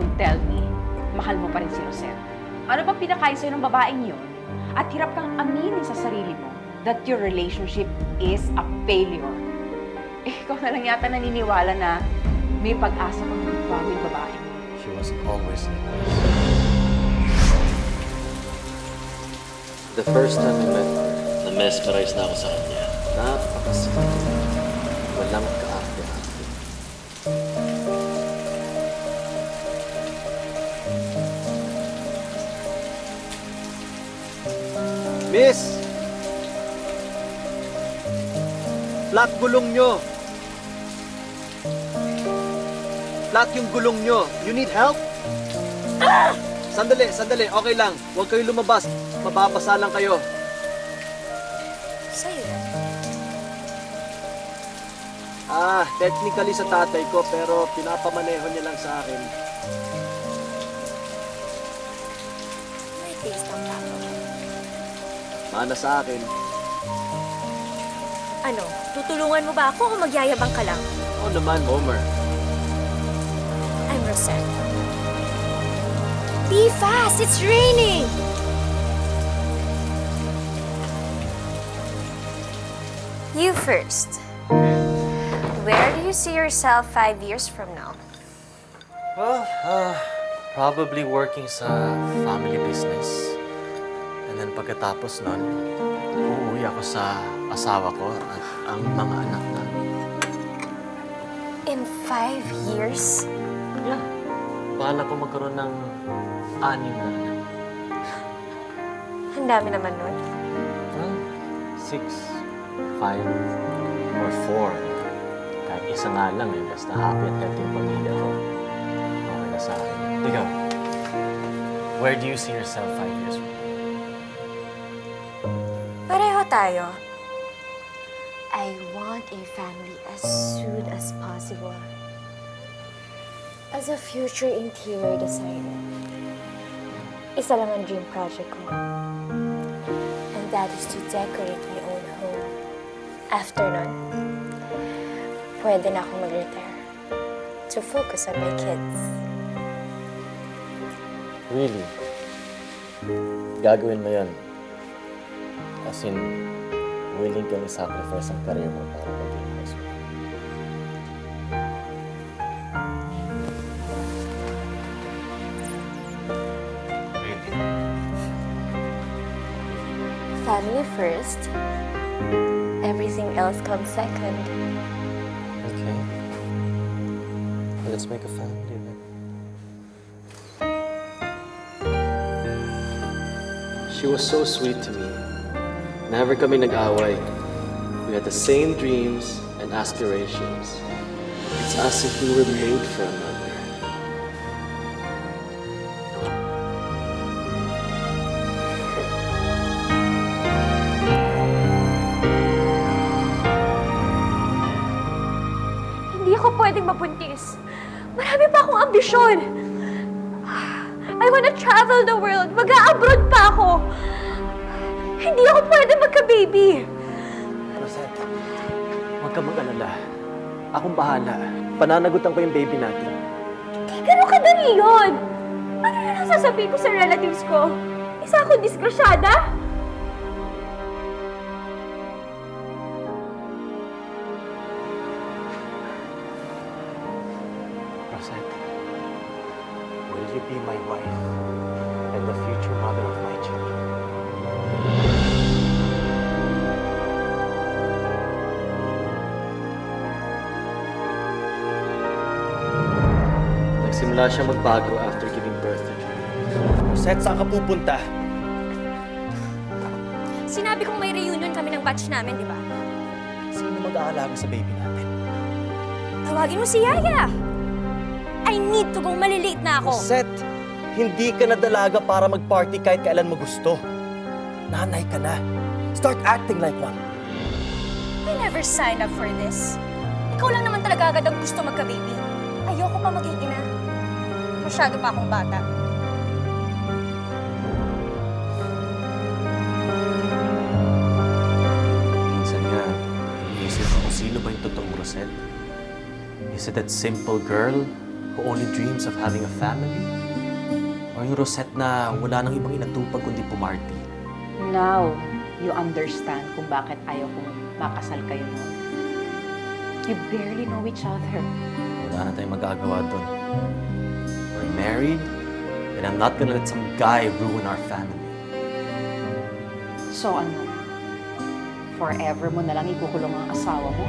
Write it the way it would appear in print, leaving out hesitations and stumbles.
don't tell me, mahal mo pa rin si Rosel. Ano ba pinakain sa'yo ng babaeng yun? At hirap kang aminin sa sarili mo that your relationship is a failure. Ikaw na lang yata naniniwala na may pag-asa pang magbago yung babae. She was always like this. The first time I met her, na-mesmerize na ako sa kanya. Napakasipag. Walang kaarte-arte. Miss! Flat gulong nyo! Flat yung gulong nyo. You need help? Sandali, sandali. Okay lang. Huwag kayo lumabas. Mababasa lang kayo. Sa'yo yan. Technically sa tatay ko, pero pinapamaneho niya lang sa akin. May taste ang tato. Mana sa akin. Ano, tutulungan mo ba ako o magyayabang ka lang? Oo naman, Homer. I'm Rosette. Be fast! It's raining! You first. Where do you see yourself 5 years from now? Well, probably working sa family business. And then pagkatapos nun, uuwi ako sa asawa ko at ang mga anak namin. In 5 years? Yeah. Bahala ko magkaroon ng 6 na anak. Ang dami naman nun. 6, 5, or 4. Kahit isa nga lang eh, basta happy at healthy yung pamilya ko. Okay na sa akin. Ikaw, where do you see yourself 5 years from now? Pareho tayo. I want a family as soon as possible. As a future interior designer, isa lang ang dream project ko. And that is to decorate my own home. After nun, pwede na akong mag-retire to focus on my kids. Really? Gagawin mo yun? As in, willing kang i-sacrifice ang career mo para maging housewife? Really? Family first, everything else comes second. Okay. Well, let's make a family then. She was so sweet to me. Never kami nag-away. We had the same dreams and aspirations. It's as if we were made for another. Hindi ako pwedeng mabuntis. Marami pa akong ambisyon. I wanna travel the world. Mag-a-abroad pa ako. Hindi ako pwede magka-baby. Rosette, huwag ka mag-alala. Akong bahala. Pananagutan ko yung baby natin. Di ganun kadali yun. Ano na lang sasabihin ko sa relatives ko? Isa akong disgrasyada? Rosette, will you be my wife and the future mother of my children? Nagsimula siya magbago after giving birth to Julie. Rosette, saan ka pupunta? Sinabi kong may reunion kami ng batch namin, di ba? Sino mag-aalaga sa baby natin? Tawagin mo si Yaya. I need to go. Malilate na ako. Rosette, hindi ka na dalaga para mag-party kahit kailan mo gusto. Nanay ka na. Start acting like one. I never signed up for this. Ikaw lang naman talaga agad ang gusto magka-baby. Ayoko pa maging ina. Masyado pa akong bata. Minsan nga, iniisip ko kung sino ba yung totoong Rosette? Is it that simple girl who who only dreams of having a family? Or yung Rosette na wala nang ibang inatupag kundi pumarty? Now, you understand kung bakit ayaw kong makasal kayo noon. You barely know each other. Wala na tayong magagawa doon. We're married, and I'm not gonna let some guy ruin our family. So ano? Forever mo na lang ikukulong ang asawa mo?